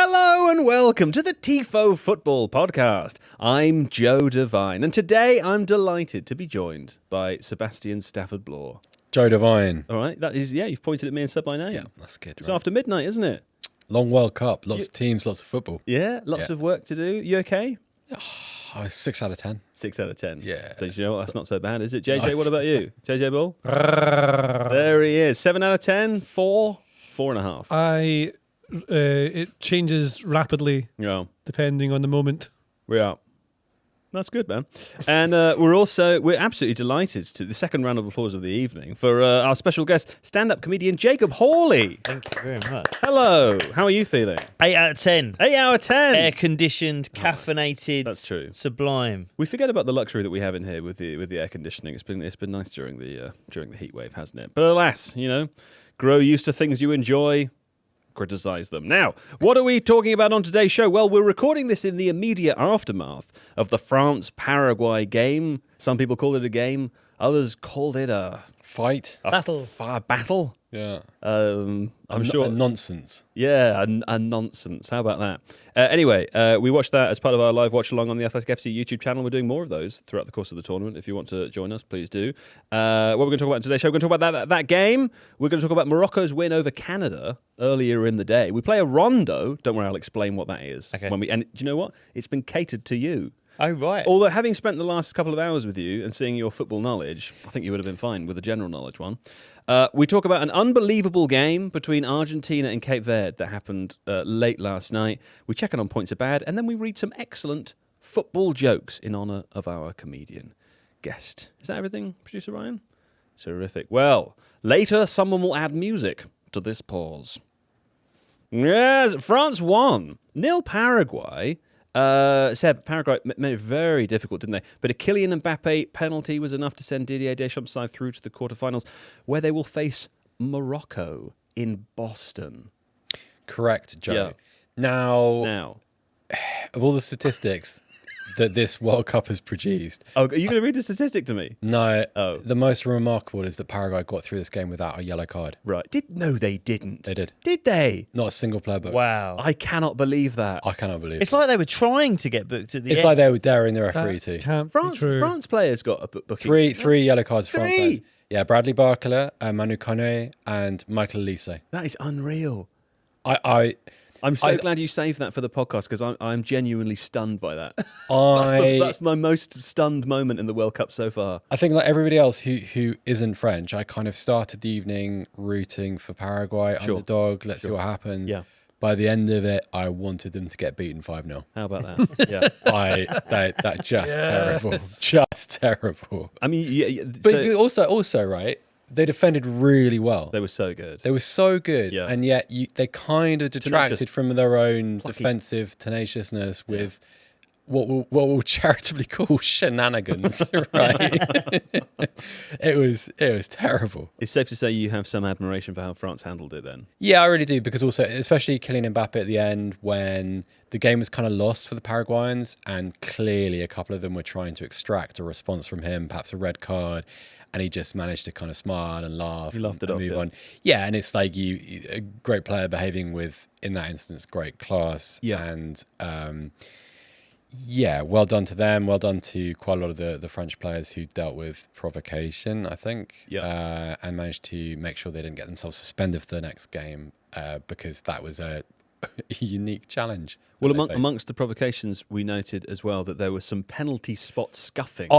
Hello and welcome to the Tifo Football Podcast. I'm Joe Devine, and today I'm delighted to be joined by Sebastian Stafford-Bloor. Joe Devine. All right, that is, you've pointed at me and said my name. Yeah, that's good. It's after midnight, isn't it? Long World Cup, lots of teams, lots of football. Yeah, lots of work to do. You okay? 6 out of 10. 6 out of 10. Yeah. So, you know what? That's not so bad, is it? JJ, Nice. what about you? JJ Bull? There he is. 7 out of 10, 4, 4.5. It changes rapidly Yeah, depending on the moment. we are. That's good, man. And we're absolutely delighted to the second round of applause of the evening for our special guest, stand-up comedian Jacob Hawley. Thank you very much. Hello. How are you feeling? 8 out of 10. 8 out of 10. Air conditioned, caffeinated. That's true. Sublime. We forget about the luxury that we have in here with the air conditioning. It's been nice during the heat wave, hasn't it? But alas, grow used to things you enjoy. Criticize them. Now, what are we talking about on today's show? Well, we're recording this in the immediate aftermath of the France-Paraguay game. Some people call it a game. Others called it a Battle. battle. Yeah. I'm sure. A nonsense. Yeah, a nonsense. How about that? Anyway, we watched that as part of our live watch-along on the Athletic FC YouTube channel. We're doing more of those throughout the course of the tournament. If you want to join us, please do. What we're going to talk about in today's show, we're going to talk about that game. We're going to talk about Morocco's win over Canada earlier in the day. We play a rondo. Don't worry, I'll explain what that is. Okay. And do you know what? It's been catered to you. Oh, right. Although having spent the last couple of hours with you and seeing your football knowledge, I think you would have been fine with the general knowledge one. We talk about an unbelievable game between Argentina and Cape Verde that happened late last night. We check in on points are bad, and then we read some excellent football jokes in honour of our comedian guest. Is that everything, Producer Ryan? Terrific. Well, later someone will add music to this pause. Yes, France won. Nil Paraguay. Seb, Paraguay made it very difficult, didn't they? But a Kylian Mbappe penalty was enough to send Didier Deschamps' side through to the quarterfinals, where they will face Morocco in Boston. Correct, Joe. Yeah. Now, of all the statistics that this World Cup has produced, Are you going to read the statistic to me? no, Oh. the most remarkable is that Paraguay got through this game without a yellow card. Right. No, they didn't. They did. Did they? Not a single player booked. Wow. I cannot believe that. I cannot believe It's it. like they were trying to get booked at the It's end. like they were daring the referee That to. can't be France true. players got a booking. Three yellow cards for France Three? players. Yeah, Bradley Barcola, Manu Kone, and Michael Elise. That is unreal. I I'm so glad you saved that for the podcast because I'm genuinely stunned by that. I That's my most stunned moment in the World Cup so far. I think like everybody else who isn't French, I kind of started the evening rooting for Paraguay, Sure. underdog, let's see what happens. Yeah. By the end of it, I wanted them to get beaten 5-0. How about that? Yeah. That just terrible. Just terrible. I mean, yeah, But also, right, they defended really well. they were so good. They were so good, Yeah. and yet they kind of detracted Tenacious. from their own Plucky. defensive tenaciousness with what we'll charitably call shenanigans. Right? It was terrible. It's safe to say you have some admiration for how France handled it then. Yeah, I really do, because also, especially Kylian Mbappe at the end, when the game was kind of lost for the Paraguayans, and clearly a couple of them were trying to extract a response from him, perhaps a red card, and he just managed to kind of smile and laugh. He laughed it and off, move yeah. on. Yeah, and it's like a great player behaving with, in that instance, great class. Yeah. And yeah, well done to them. Well done to quite a lot of the French players who dealt with provocation, I think, Yeah. and managed to make sure they didn't get themselves suspended for the next game, because that was a unique challenge. Well, that they faced. amongst the provocations, we noted as well that there was some penalty spot scuffing.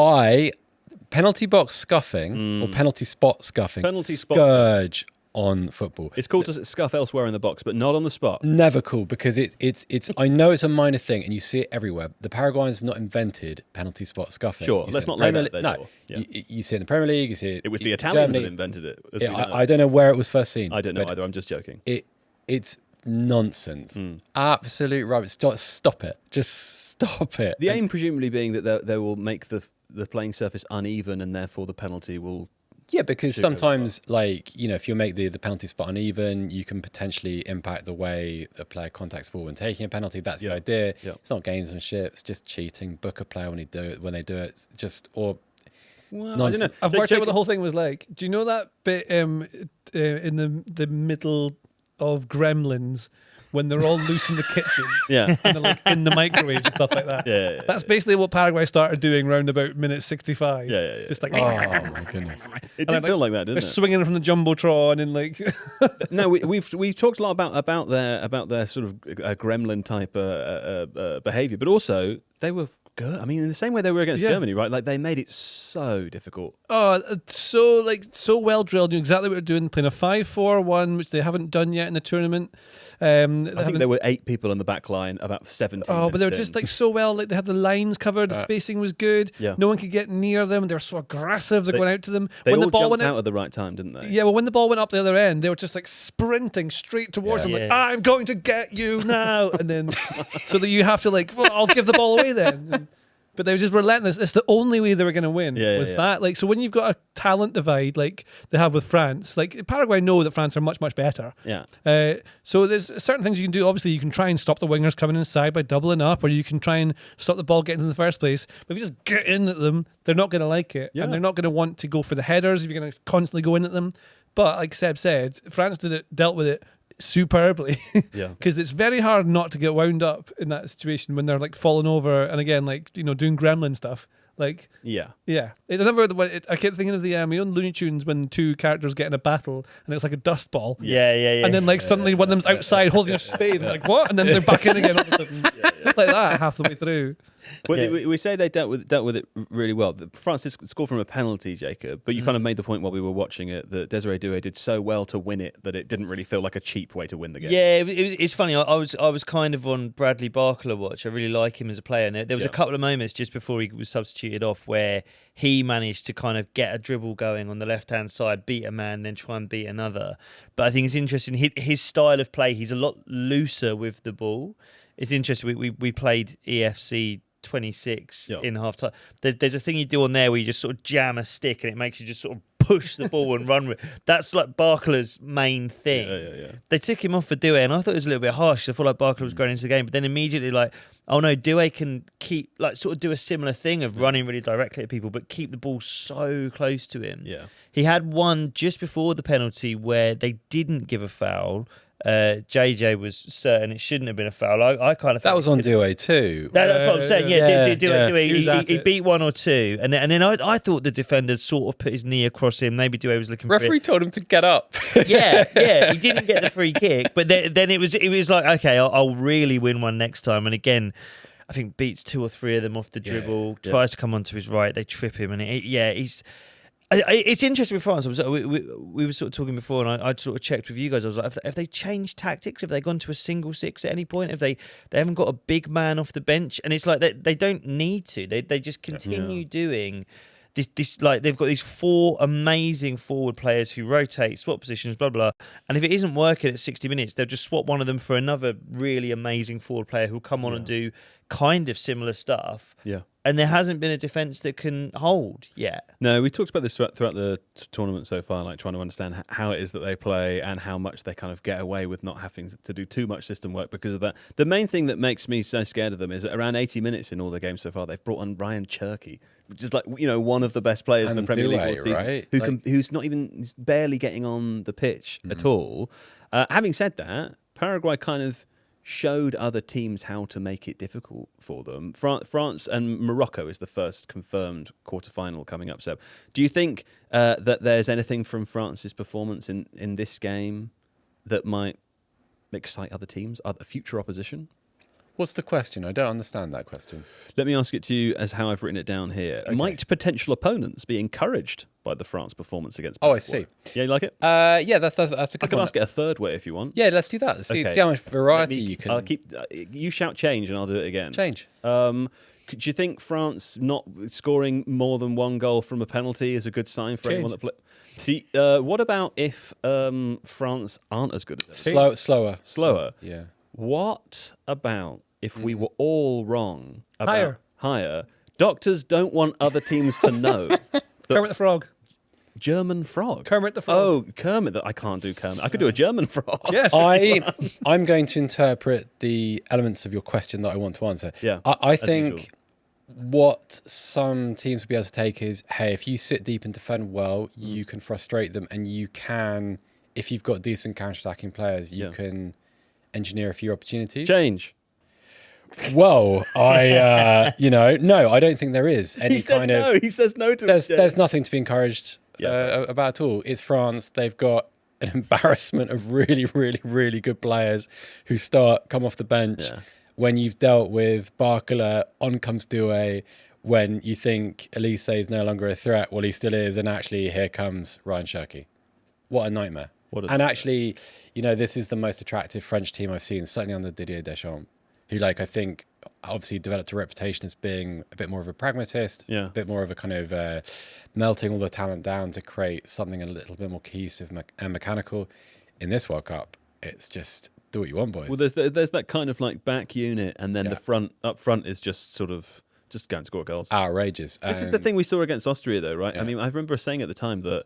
Penalty box scuffing or penalty spot scuffing, Penalty spot scourge on football. It's cool to scuff elsewhere in the box, but not on the spot. Never cool, because it's I know it's a minor thing and you see it everywhere. The Paraguayans have not invented penalty spot scuffing. Sure, You let's see it not in lay the that at Premier their League. door. No, Yeah. you see it in the Premier League. You see it. It was the in Italians Germany. that invented it. as we know. I don't know where it was first seen. I don't know but either. I'm just joking. It's nonsense. Absolute rubbish. Stop it. Just stop it. The aim presumably being that they will make the playing surface uneven and therefore the penalty will... Yeah, because Should go sometimes, if you make the penalty spot uneven, you can potentially impact the way a player contacts ball when taking a penalty. That's the idea. Yeah. It's not gamesmanship. It's just cheating. Book a player when they do it. It's just Well, I don't Nonsense. know. I've worked out what the whole thing was like. Do you know that bit in the middle of gremlins when they're all loose in the kitchen Yeah. and they're like in the microwave and stuff like that. Yeah. That's basically what Paraguay started doing round about minute 65. Yeah. Just like, Oh my goodness. It And did feel like that, they're didn't it? swinging from the jumbotron and like, No, we've talked a lot about their sort of gremlin type behavior, but also they were good. I mean, in the same way they were against Germany, right? Like they made it so difficult. so well drilled. You know exactly what they're doing. Playing a 5-4-1, which they haven't done yet in the tournament. I think there were 8 people on the back line, about 17. Oh, but they were minutes just in. like so well. Like they had the lines covered. The spacing was good. Yeah. No one could get near them. They were so aggressive. They're going out to them. They when all the ball jumped went out at the right time, didn't they? Yeah, well, when the ball went up the other end, they were just like sprinting straight towards them, like, Yeah. I'm going to get you now. And then, so that you have to, like, well, I'll give the ball away then. But they were just relentless. It's the only way they were going to win that. Like, so when you've got a talent divide like they have with France, like Paraguay know that France are much, much better. Yeah. So there's certain things you can do. Obviously, you can try and stop the wingers coming inside by doubling up, or you can try and stop the ball getting in the first place. But if you just get in at them, they're not going to like it. Yeah. And they're not going to want to go for the headers if you're going to constantly go in at them. But like Seb said, France dealt with it superbly. Yeah. Because it's very hard not to get wound up in that situation when they're like falling over and again, like, you know, doing gremlin stuff. Like, Yeah. yeah. I remember I kept thinking of the Looney Tunes when 2 characters get in a battle and it's like a dust ball. Yeah. And then like suddenly one of them's outside holding a spade and like, what? And then they're back in again all of a sudden. Just like that half the way through. Well, Yeah. we say they dealt with it really well. France did score from a penalty, Jacob, but you kind of made the point while we were watching it that Desiree Doué did so well to win it that it didn't really feel like a cheap way to win the game. Yeah, it's funny. I was kind of on Bradley Barkler watch. I really like him as a player. And there was a couple of moments just before he was substituted off where he managed to kind of get a dribble going on the left-hand side, beat a man, then try and beat another. But I think it's interesting. His style of play, he's a lot looser with the ball. It's interesting. We played EFC 26 in half time. There's a thing you do on there where you just sort of jam a stick and it makes you just sort of push the ball and run with it. That's like Barkler's main thing. Yeah. They took him off for Doué and I thought it was a little bit harsh. I thought like Barkler was going into the game, but then immediately like, oh no, Doué can keep like sort of do a similar thing of running really directly at people, but keep the ball so close to him. Yeah. He had one just before the penalty where they didn't give a foul. JJ was certain it shouldn't have been a foul. I kind of That was on Doué too. That's what I'm saying. He beat 1 or 2, and then I thought the defender sort of put his knee across him. Maybe Doué was looking. Referee told him to get up. Yeah. He didn't get the free kick, but then it was like, okay, I'll really win one next time. And again, I think beats 2 or 3 of them off the dribble. Tries to come onto his right, they trip him, and he's. It's interesting with France. We were sort of talking before, and I sort of checked with you guys. I was like, have they changed tactics? Have they gone to a single 6 at any point? Have they haven't got a big man off the bench? And it's like they don't need to. They just continue doing this. Like they've got these 4 amazing forward players who rotate, swap positions, blah blah. And if it isn't working at 60 minutes, they'll just swap one of them for another really amazing forward player who'll come on and do kind of similar stuff. Yeah. And there hasn't been a defence that can hold yet. No, we talked about this throughout the tournament so far, like trying to understand how it is that they play and how much they kind of get away with not having to do too much system work because of that. The main thing that makes me so scared of them is that around 80 minutes in all the games so far, they've brought on Ryan Cherky, which is like, you know, one of the best players in the Premier League all season, right? who's barely getting on the pitch at all. Having said that, Paraguay kind of showed other teams how to make it difficult for them. France and Morocco is the first confirmed quarterfinal coming up. So, do you think that there's anything from France's performance in this game that might excite other teams, other future opposition? What's the question? I don't understand that question. Let me ask it to you as how I've written it down here. Okay. Might potential opponents be encouraged by the France performance against Oh, I Paraguay? see. Yeah, you like it? Yeah, that's a good I can one. ask it a third way if you want. Yeah, let's do that. See how much variety you can I'll keep. You shout change, and I'll do it again. change. Do you think France not scoring more than 1 goal from a penalty is a good sign for anyone that play? What about if France aren't as good as them? Slower. Yeah. What about if we were all wrong about higher? Doctors don't want other teams to know. Kermit the Frog. German frog. Kermit the Frog. Oh, Kermit. I can't do Kermit. I could do a German frog. Yes. I'm going to interpret the elements of your question that I want to answer. Yeah, I as think usual. what some teams will be able to take is, hey, if you sit deep and defend well, you can frustrate them and you can if you've got decent counter-attacking players, you can engineer a few opportunities. Change. Well, no, I don't think there is any He says no. He says no to it. There's nothing to be encouraged about at all. It's France. They've got an embarrassment of really, really, really good players who come off the bench. Yeah. When you've dealt with Barcola, on comes Doué. When you think Elise is no longer a threat, well, he still is. And actually, here comes Ryan Cherki. What a nightmare. Actually, this is the most attractive French team I've seen, certainly under Didier Deschamps, who, I think, obviously developed a reputation as being a bit more of a pragmatist, a bit more of a kind of melting all the talent down to create something a little bit more cohesive and mechanical. In this World Cup, it's just do what you want, boys. Well, there's that kind of back unit, and then the up front is just sort of just go and score goals. Outrageous. This is the thing we saw against Austria, though, right? Yeah. I mean, I remember saying at the time that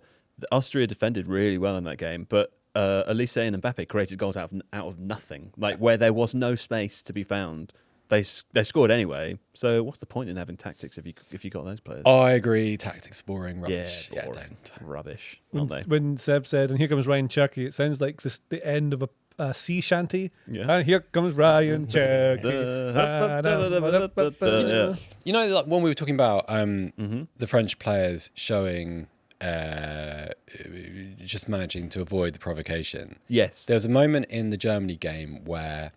Austria defended really well in that game, but Elise and Mbappe created goals out of nothing, where there was no space to be found. They scored anyway. So what's the point in having tactics if you got those players? I agree. Tactics boring, rubbish. Yeah, don't. Rubbish. When Seb said, "And here comes Ryan Cherki," it sounds like the end of a sea shanty. Yeah. And here comes Ryan Cherki. When we were talking about the French players showing just managing to avoid the provocation. Yes. There was a moment in the Germany game where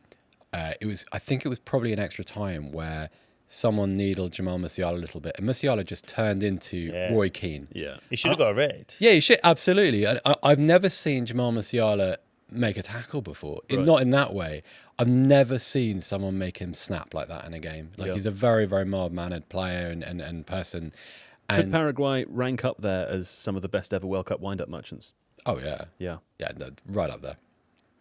I think it was probably an extra time where someone needled Jamal Musiala a little bit, and Musiala just turned into Roy Keane. Yeah. He should have got a red. Yeah, he should, absolutely. I've never seen Jamal Musiala make a tackle before. Right. Not in that way. I've never seen someone make him snap like that in a game. He's a very, very mild-mannered player and person. Could Paraguay rank up there as some of the best ever World Cup wind-up merchants? Oh, yeah. Yeah. Yeah, right up there.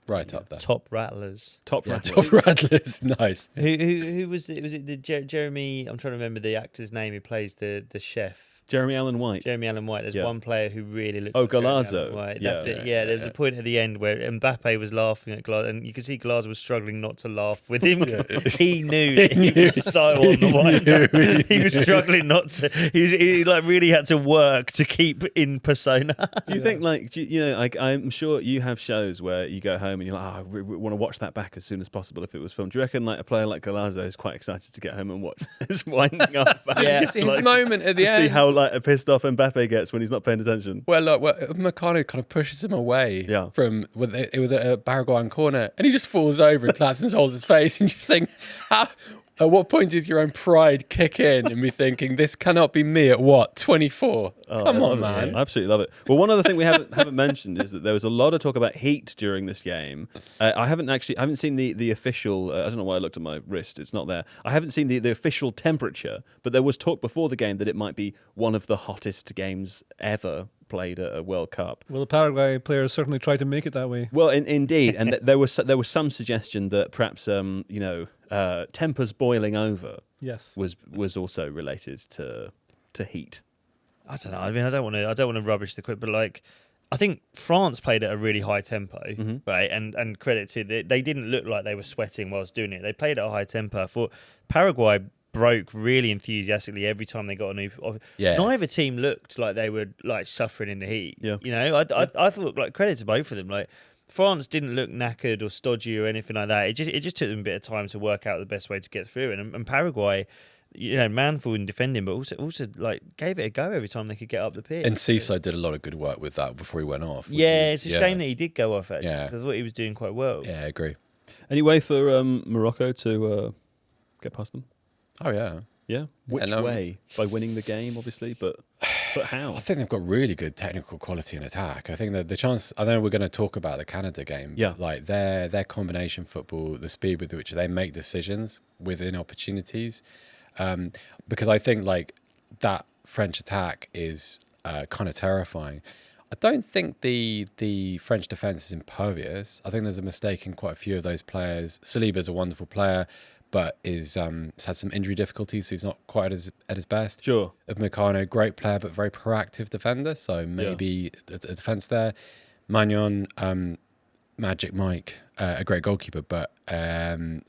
Right up there. Top rattlers. Top rattlers. Nice. Who was it? Was it the Jeremy? I'm trying to remember the actor's name who plays the chef. Jeremy Allen White. There's one player who really looks like Galazzo. That's it. Yeah, there's a point at the end where Mbappe was laughing at Galazzo, and you can see Galazzo was struggling not to laugh with him. He knew he was so on the way. He was struggling not to. He really had to work to keep in persona. Do you think I'm sure you have shows where you go home and you're like, we want to watch that back as soon as possible if it was filmed. Do you reckon a player like Galazzo is quite excited to get home and watch his winding up? His moment at the end. See how pissed off Mbappe gets when he's not paying attention. Well, Meccano kind of pushes him away from. It was a Paraguayan corner, and he just falls over and collapses and holds his face. And you just think, at what point does your own pride kick in and be thinking, this cannot be me at 24? Come on, man. I absolutely love it. Well, one other thing we haven't mentioned is that there was a lot of talk about heat during this game. I haven't seen the official. I don't know why I looked at my wrist. It's not there. I haven't seen the official temperature, but there was talk before the game that it might be one of the hottest games ever played at a World Cup. Well, the Paraguay players certainly tried to make it that way. Well, indeed, and there was some suggestion that perhaps tempers boiling over. Yes, was also related to heat. I don't know. I mean, I don't want to rubbish the quick, but I think France played at a really high tempo, right? And credit to they didn't look like they were sweating whilst doing it. They played at a high tempo. I thought Paraguay broke really enthusiastically every time they got a new. Neither team looked like they were suffering in the heat. Yeah. I thought credit to both of them. France didn't look knackered or stodgy or anything like that. It just took them a bit of time to work out the best way to get through. And Paraguay, manful in defending, but also gave it a go every time they could get up the pitch. And Cissé did a lot of good work with that before he went off. It's a shame that he did go off actually. Because I thought he was doing quite well. Yeah, I agree. Any way for Morocco to get past them? Oh yeah. Yeah. Which way? By winning the game, obviously, but how? I think they've got really good technical quality in attack. I think that the chance. I know we're going to talk about the Canada game. Yeah. But their combination football, the speed with which they make decisions within opportunities, because I think that French attack is kind of terrifying. I don't think the French defence is impervious. I think there's a mistake in quite a few of those players. Saliba's a wonderful player, but has had some injury difficulties, so he's not quite at his best. Sure. Meccano, great player, but very proactive defender, so maybe a defence there. Magnon, Magic Mike, a great goalkeeper, but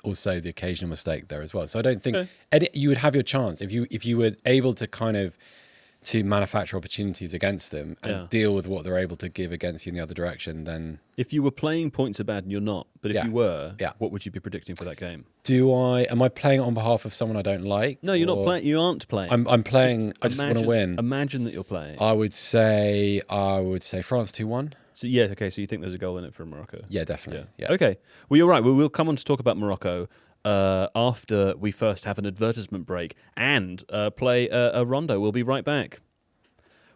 also the occasional mistake there as well. So I don't think you would have your chance if you were able to kind of to manufacture opportunities against them and deal with what they're able to give against you in the other direction, then... If you were playing points are bad and you're not, but if you were, what would you be predicting for that game? Am I playing on behalf of someone I don't like? No, you're not playing. You aren't playing. I'm playing. I just want to win. Imagine that you're playing. I would say France 2-1. So okay. So you think there's a goal in it for Morocco? Yeah, definitely. Yeah. Okay. Well, you're right. We'll come on to talk about Morocco after we first have an advertisement break and play a rondo. We'll be right back.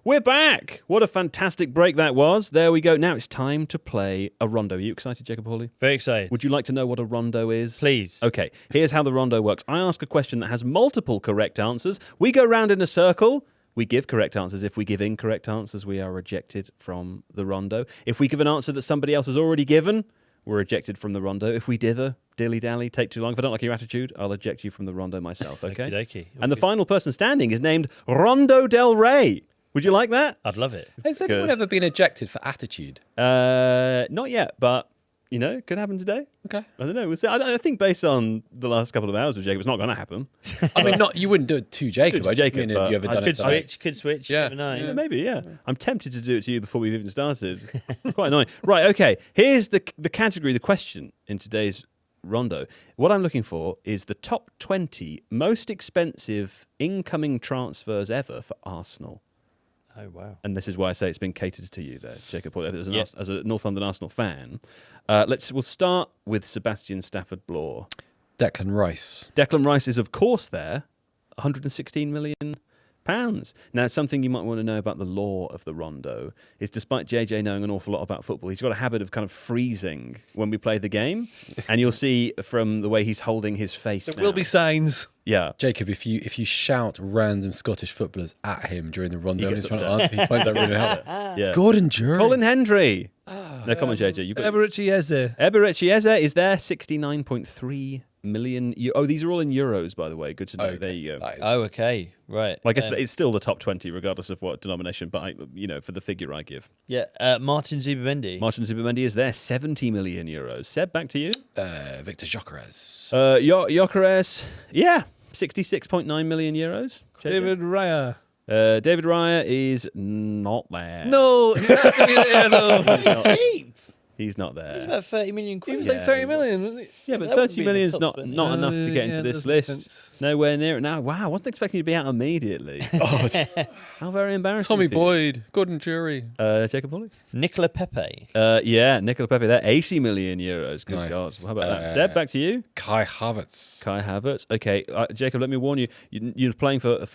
We're back. What a fantastic break that was. There we go. Now it's time to play a rondo. Are you excited, Jacob Hawley? Very excited. Would you like to know what a rondo is? Please. Okay. Here's how the rondo works. I ask a question that has multiple correct answers. We go round in a circle. We give correct answers. If we give incorrect answers, we are rejected from the rondo. If we give an answer that somebody else has already given, we're ejected from the rondo. If we dilly-dally, take too long, if I don't like your attitude, I'll eject you from the rondo myself, okay? Okey-dokey. And the final person standing is named Rondo Del Rey. Would you like that? I'd love it. Has anyone ever been ejected for attitude? Not yet, but, could happen today. Okay. I don't know. We'll see. I think based on the last couple of hours with Jacob, it's not going to happen. I mean, you wouldn't do it to Jacob. To Jacob, if you ever done it. Could switch. Yeah. Never know. Yeah, maybe, yeah. I'm tempted to do it to you before we've even started. Quite annoying. Right, okay. Here's the category, the question in today's rondo. What I'm looking for is the top 20 most expensive incoming transfers ever for Arsenal. Oh, wow. And this is why I say it's been catered to you there, Jacob. As a North London Arsenal fan, we'll start with Sebastian Stafford-Bloor. Declan Rice. Declan Rice is, of course, there. £116 million. Now, something you might want to know about the law of the rondo is despite JJ knowing an awful lot about football, he's got a habit of kind of freezing when we play the game. And you'll see from the way he's holding his face There will be signs. Yeah. Jacob, if you shout random Scottish footballers at him during the rondo and gets he's trying to answer, he finds that really helpful. Yeah. Gordon Jury. Colin Hendry. No, come on, JJ. You've got Eberechi Eze. Eberechi Eze is there, 69.3 million. These are all in euros, by the way. Good to know. Okay. There you go. Oh, okay. Right. Well, I guess it's still the top 20, regardless of what denomination, but, for the figure I give. Yeah. Martin Zubimendi. Martin Zubimendi is there, 70 million euros. Seb, back to you. Victor Gyökeres. Gyökeres, 66.9 million euros. JJ? David Raya. David Raya is not there. No, he has to be there though. He's not there. It's about 30 million quid. He was like 30 million, wasn't he? Yeah, but That wouldn't 30 be in million the is top not 20. enough to get into Yeah, this doesn't make list. sense. Nowhere near it. Now, wow, I wasn't expecting you to be out immediately. How very embarrassing. Tommy for you. Boyd. Gordon Jury. Jacob Hawley? Nicola Pepe. Nicola Pepe there, 80 million euros. Good Nice. God. How about that? Seb, back to you. Kai Havertz. Kai Havertz. Okay, Jacob, let me warn you. You're playing for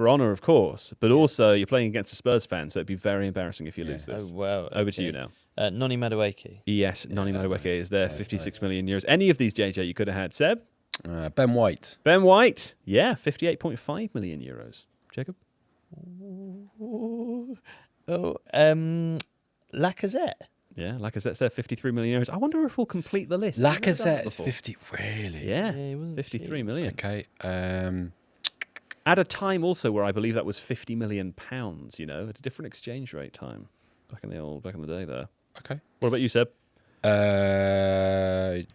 honour, of course, but also you're playing against a Spurs fan, so it'd be very embarrassing if you lose this. Oh, wow. Over to you now. Noni Madueke. Yes, Noni Madueke is there, 56 million euros. Any of these, JJ, you could have had. Seb? Ben White. Ben White, 58.5 million euros. Jacob? Lacazette. Yeah, Lacazette's there, 53 million euros. I wonder if we'll complete the list. Lacazette is 50. Really? Yeah, he wasn't 53 million. Okay. At a time also where I believe that was 50 million pounds, at a different exchange rate time. Back in the day there. Okay. What about you, Seb? Jurien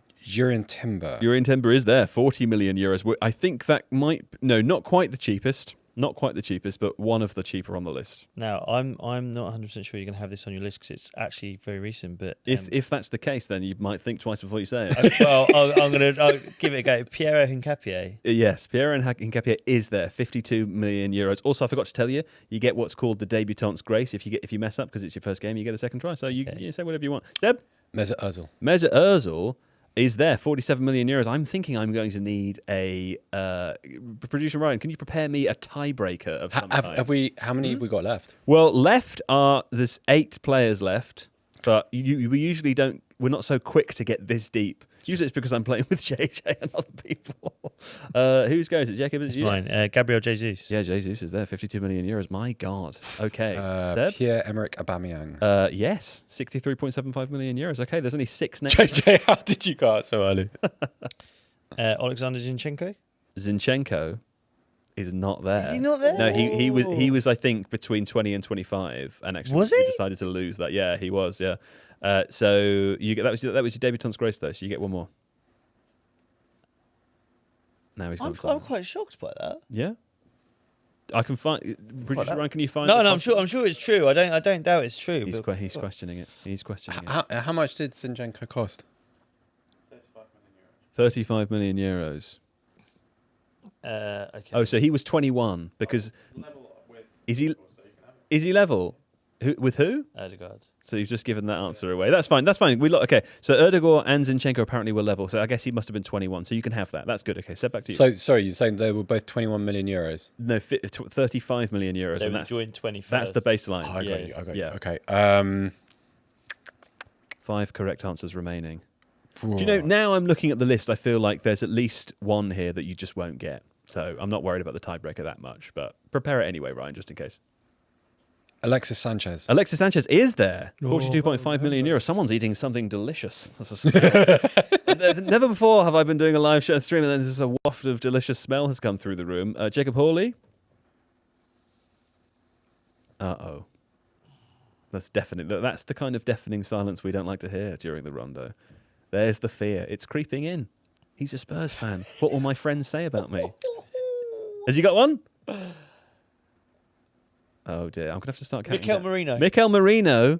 Timber. Jurien Timber is there, 40 million euros. I think that not quite the cheapest. Not quite the cheapest, but one of the cheaper on the list. Now, I'm not 100% sure you're going to have this on your list because it's actually very recent. But if that's the case, then you might think twice before you say it. I'll give it a go. Piero Hincapié. Yes, Piero Hincapié is there, 52 million euros. Also, I forgot to tell you, you get what's called the debutante's grace. If you mess up because it's your first game, you get a second try. So you say whatever you want. Seb? Mesut Ozil. Mesut Ozil is there, 47 million euros. I'm thinking I'm going to need a producer Ryan. Can you prepare me a tiebreaker of some kind? How many have we got left? Well, there's 8 players left, but we usually don't. We're not so quick to get this deep. Usually it's because I'm playing with JJ and other people. Who's going? Is it Jacob? It's mine. Gabriel Jesus. Yeah, Jesus is there. 52 million euros. My God. Okay. Pierre-Emerick Aubameyang. Yes. 63.75 million euros. Okay, there's only 6 next. JJ, how did you go out so early? Alexander Zinchenko. Zinchenko is not there. Is he not there? No, he was I think between 20 and 25, and actually Was we he? decided to lose that. Yeah, he was. Yeah. So you get that was your debutante's grace though. So you get one more. Now he's gone. I'm quite shocked by that. Yeah. I can find. Producer Ryan, can you find? No, I'm sure it's true. I don't doubt it's true. He's questioning it. He's questioning it. How much did Zinchenko cost? 35 million euros. Okay. Oh, so he was 21 because is he level? With who? Odegaard. So you've just given that answer away. That's fine. Okay. So Erdogan and Zinchenko apparently were level. So I guess he must have been 21. So you can have that. That's good. Okay. Set back to you. So sorry, you're saying they were both 21 million euros? No, 35 million euros. They and were that's joined 21st. That's the baseline. Oh, I got you. Yeah. Okay. 5 correct answers remaining. Do you know, now I'm looking at the list, I feel like there's at least one here that you just won't get. So I'm not worried about the tiebreaker that much, but prepare it anyway, Ryan, just in case. Alexis Sanchez. Alexis Sanchez is there. 42.5 million euros. Someone's eating something delicious. Never before have I been doing a live show stream and then just a waft of delicious smell has come through the room. Jacob Hawley. Uh-oh. That's the kind of deafening silence we don't like to hear during the rondo. There's the fear. It's creeping in. He's a Spurs fan. What will my friends say about me? Has he got one? Oh dear, I'm gonna have to start counting. Mikel Merino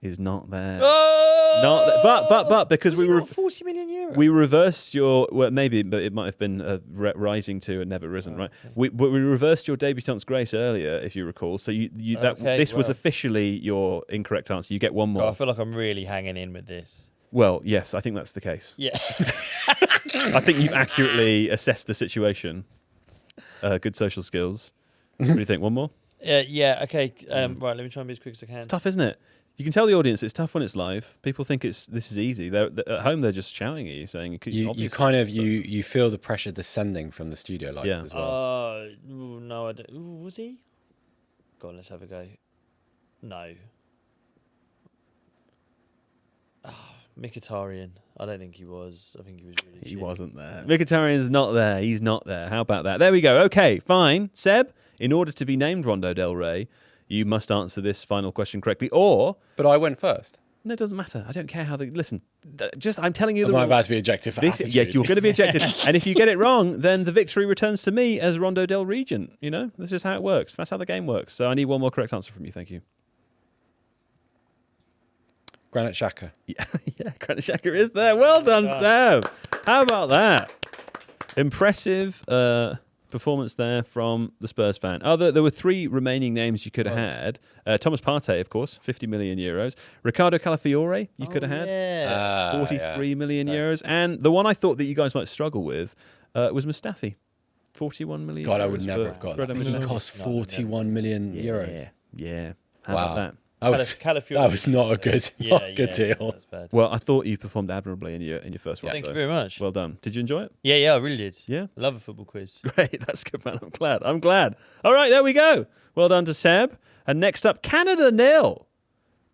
is not there. Oh! Not there. But because we were 40 million euros. We reversed your maybe, but it might have been rising to and never risen, right? We reversed your debutant's grace earlier, if you recall. So this was officially your incorrect answer. You get one more. God, I feel like I'm really hanging in with this. Well, yes, I think that's the case. Yeah. I think you've accurately assessed the situation. Good social skills. What do you think? One more? Yeah. Okay. Right. Let me try and be as quick as I can. It's tough, isn't it? You can tell the audience it's tough when it's live. People think this is easy. They're at home. They're just shouting at you, saying you feel the pressure descending from the studio lights as well. No, I don't. Was he? Go on, let's have a go. No. Mkhitaryan. I don't think he was. I think he was really He wasn't there. Mkhitaryan's not there. He's not there. How about that? There we go. Okay, fine. Seb, in order to be named Rondo Del Rey, you must answer this final question correctly, or... But I went first. No, it doesn't matter. I don't care how they... Listen, I'm telling you... Am I about to be ejected for attitude? Yes, you're going to be ejected. And if you get it wrong, then the victory returns to me as Rondo Del Regent. You know? That's just how it works. That's how the game works. So I need one more correct answer from you. Thank you. Granit Xhaka. Yeah, Granit Xhaka is there. Well done, Seb. How about that? Impressive performance there from the Spurs fan. There were 3 remaining names you could have had. Thomas Partey, of course, 50 million euros. Ricardo Calafiore, you could have had 43 million euros. And the one I thought that you guys might struggle with was Mustafi, 41 million. God, I would never have got that. He cost 41 million euros. Yeah. How about that? That was not a good deal. Well, I thought you performed admirably in your first one. Thank you very much. Well done. Did you enjoy it? Yeah, I really did. Yeah? I love a football quiz. Great, that's good, man. I'm glad. All right, there we go. Well done to Seb. And next up, Canada 0.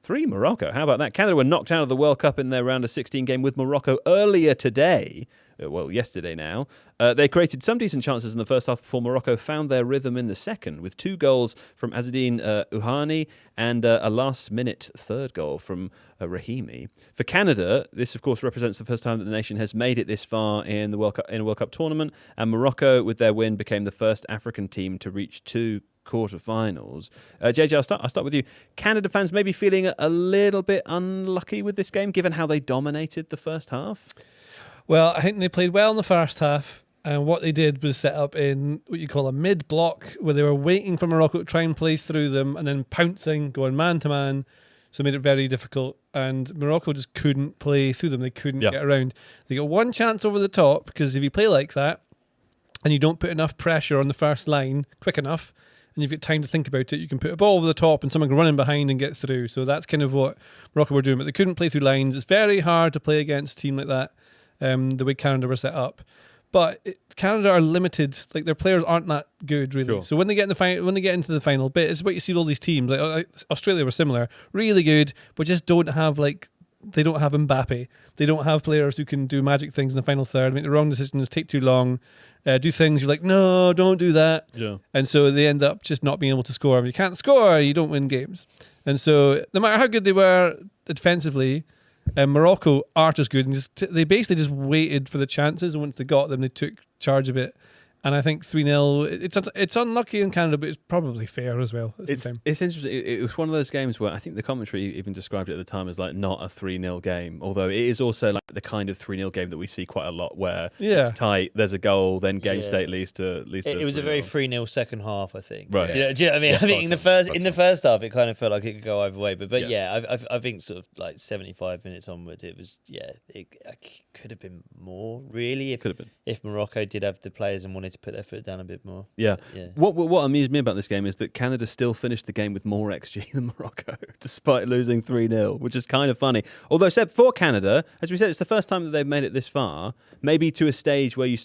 3 Morocco. How about that? Canada were knocked out of the World Cup in their round of 16 game with Morocco earlier today. Well, yesterday now. They created some decent chances in the first half before Morocco found their rhythm in the second, with 2 goals from Azzedine Ouhani and a last-minute third goal from Rahimi. For Canada, this, of course, represents the first time that the nation has made it this far in the World Cup tournament, and Morocco, with their win, became the first African team to reach 2 quarterfinals. JJ, I'll start with you. Canada fans maybe feeling a little bit unlucky with this game, given how they dominated the first half? Well, I think they played well in the first half, and what they did was set up in what you call a mid-block, where they were waiting for Morocco to try and play through them, and then pouncing, going man-to-man, so it made it very difficult, and Morocco just couldn't play through them. They couldn't get around. They got one chance over the top, because if you play like that, and you don't put enough pressure on the first line quick enough, and you've got time to think about it, you can put a ball over the top and someone can run in behind and get through. So that's kind of what Morocco were doing, but they couldn't play through lines. It's very hard to play against a team like that. The way Canada were set up, but Canada are limited. Like, their players aren't that good, really. Sure. So when they get into the final bit, it's what you see with all these teams. Like Australia were similar, really good, but just don't have they don't have Mbappe. They don't have players who can do magic things in the final third. Make the wrong decisions, take too long, do things you're like, no, don't do that. Yeah. And so they end up just not being able to score. If you can't score, you don't win games. And so no matter how good they were defensively, Morocco are just good, and they basically just waited for the chances, and once they got them, they took charge of it And I think 3-0, it's unlucky in Canada, but it's probably fair as well. It's interesting. It was one of those games where I think the commentary even described it at the time as like not a 3-0 game, although it is also like the kind of 3-0 game that we see quite a lot where it's tight, there's a goal, then game state leads to It was a very 3-0 second half, I think. Right. Do you know what I mean? I think in the first half, it kind of felt like it could go either way. But I think sort of like 75 minutes onwards, it was, it could have been more, really, if Morocco did have the players and wanted to put their foot down a bit more. Yeah. What amused me about this game is that Canada still finished the game with more XG than Morocco, despite losing 3-0, which is kind of funny. Although, Seb, for Canada, as we said, it's the first time that they've made it this far, maybe to a stage where you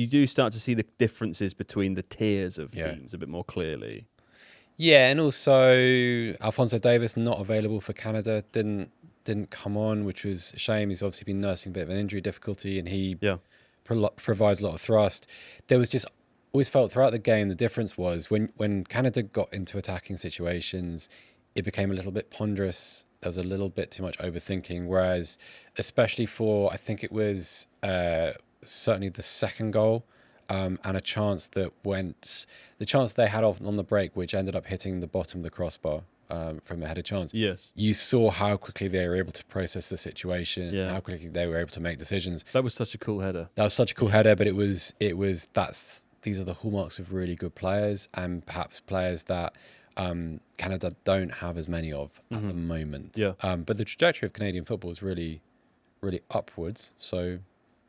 do start to see the differences between the tiers of teams a bit more clearly. Yeah, and also Alphonso Davies not available for Canada, didn't come on, which was a shame. He's obviously been nursing a bit of an injury difficulty, and he provides a lot of thrust. There was just always felt throughout the game the difference was when Canada got into attacking situations, it became a little bit ponderous. There was a little bit too much overthinking, whereas especially for, I think it was certainly the second goal, and a chance that the chance they had on the break, which ended up hitting the bottom of the crossbar from a headed chance. Yes. You saw how quickly they were able to process the situation, how quickly they were able to make decisions. That was such a cool header. But these are the hallmarks of really good players, and perhaps players that Canada don't have as many of at the moment. Yeah. But the trajectory of Canadian football is really, really upwards. So,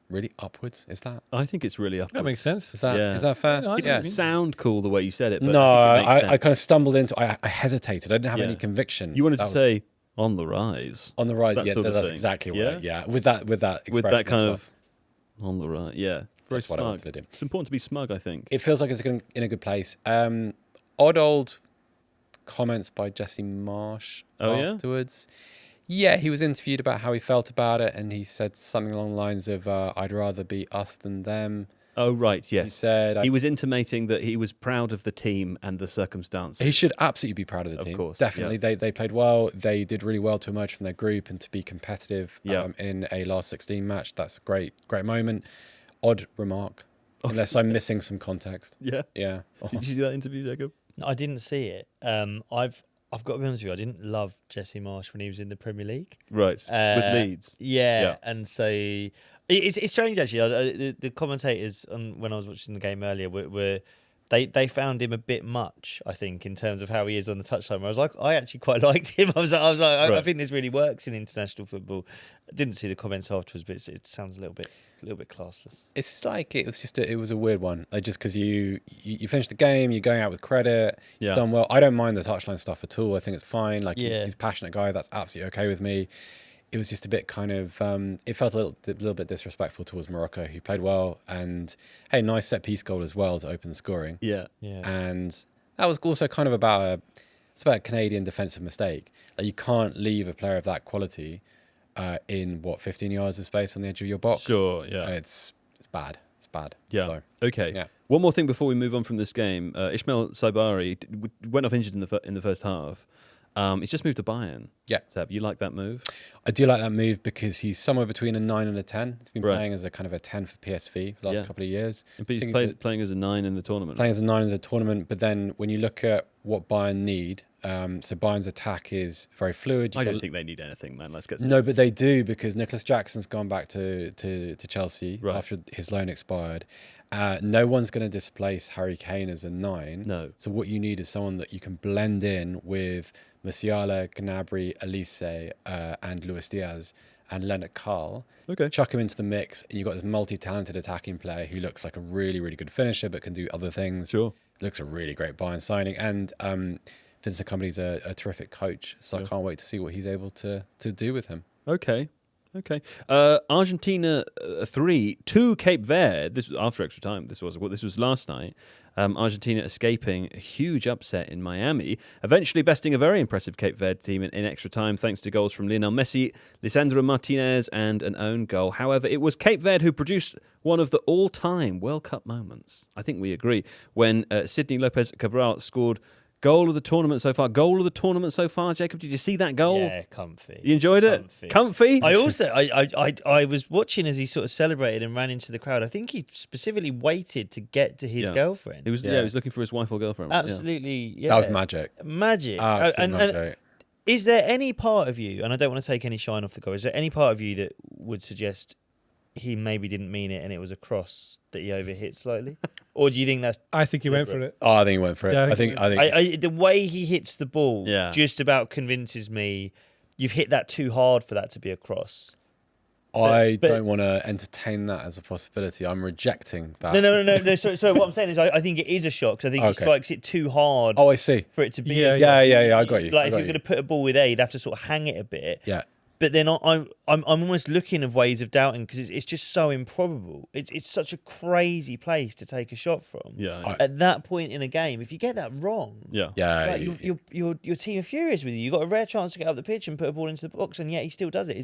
really upwards, is that? I think it's really upwards. That makes sense. Is that fair? No, it didn't sound cool the way you said it. But no, I kind of stumbled into. I hesitated. I didn't have any conviction. You wanted to say on the rise. On the rise. That That's exactly what. Yeah. With that kind of on the rise. Yeah. Very That's what I wanted to do. It's important to be smug, I think. It feels like it's in a good place. Odd old comments by Jesse Marsh afterwards. Yeah, he was interviewed about how he felt about it, and he said something along the lines of, I'd rather be us than them. Oh, right, yes. He said... He was intimating that he was proud of the team and the circumstances. He should absolutely be proud of the team. Of course. Definitely. Yeah. They played well. They did really well to emerge from their group and to be competitive in a last 16 match. That's a great moment. Odd remark, unless I'm missing some context. Yeah. Yeah. Did you see that interview, Jacob? I didn't see it. I've got to be honest with you, I didn't love Jesse Marsh when he was in the Premier League. Right, with Leeds. Yeah, and so it's strange actually. The commentators when I was watching the game earlier were they found him a bit much, I think, in terms of how he is on the touchline. I was like, I actually quite liked him. I was like, I think this really works in international football. I didn't see the comments afterwards, but it sounds a little bit classless. It's like it was a weird one. Like just because you finished the game, you're going out with credit, you've done well. I don't mind the touchline stuff at all. I think it's fine. Like he's a passionate guy. That's absolutely okay with me. It was just a bit kind of, it felt a little bit disrespectful towards Morocco, who played well, and hey, nice set piece goal as well to open the scoring. Yeah. And that was also kind of about a Canadian defensive mistake. Like you can't leave a player of that quality in 15 yards of space on the edge of your box. Sure, yeah. It's bad. It's bad. Yeah. So, okay. Yeah. One more thing before we move on from this game. Ismail Saibari went off injured in the first half. He's just moved to Bayern. Yeah. Seb, you like that move? I do like that move because he's somewhere between a 9 and a 10. He's been playing as a kind of a 10 for PSV for the last couple of years. But he's playing as a 9 in the tournament. Playing as a 9 in the tournament, but then when you look at what Bayern need, so Bayern's attack is very fluid. I don't think they need anything, man. Let's get serious. No, but they do because Nicholas Jackson's gone back to Chelsea after his loan expired. No one's going to displace Harry Kane as a 9. No. So what you need is someone that you can blend in with Musiala, Gnabry, Elise, and Luis Diaz and Leonard Carl. Okay. Chuck him into the mix, and you've got this multi-talented attacking player who looks like a really, really good finisher but can do other things. Sure. Looks a really great Bayern signing. And Vincent Kompany's a terrific coach, so I can't wait to see what he's able to do with him. Okay. Argentina 3 to Cape Verde. This was after extra time. This was last night. Argentina escaping a huge upset in Miami, eventually besting a very impressive Cape Verde team in extra time thanks to goals from Lionel Messi, Lisandro Martinez and an own goal. However, it was Cape Verde who produced one of the all-time World Cup moments. I think we agree. When Sidney Lopez Cabral scored Goal of the tournament so far. Jacob, did you see that goal? Yeah, comfy. You enjoyed it? Comfy? I also, I was watching as he sort of celebrated and ran into the crowd. I think he specifically waited to get to his girlfriend. He was looking for his wife or girlfriend. Absolutely, yeah. That was magic. Magic. Magic. Is there any part of you, and I don't want to take any shine off the goal, is there any part of you that would suggest he maybe didn't mean it and it was a cross that he overhit slightly? Or do you think that's... I think he went for it. Oh, I think he went for it. Yeah, I think the way he hits the ball just about convinces me you've hit that too hard for that to be a cross. I don't want to entertain that as a possibility. I'm rejecting that. No. So what I'm saying is I think it is a shot because I think he strikes it too hard. Oh, I see. For it to be... Yeah, I got you. Like, if you're going to put a ball with A, you'd have to sort of hang it a bit. Yeah. But then I'm almost looking of ways of doubting because it's just so improbable. It's such a crazy place to take a shot from. Yeah. At that point in a game, if you get that wrong, your team are furious with you. You've got a rare chance to get up the pitch and put a ball into the box, and yet he still does it.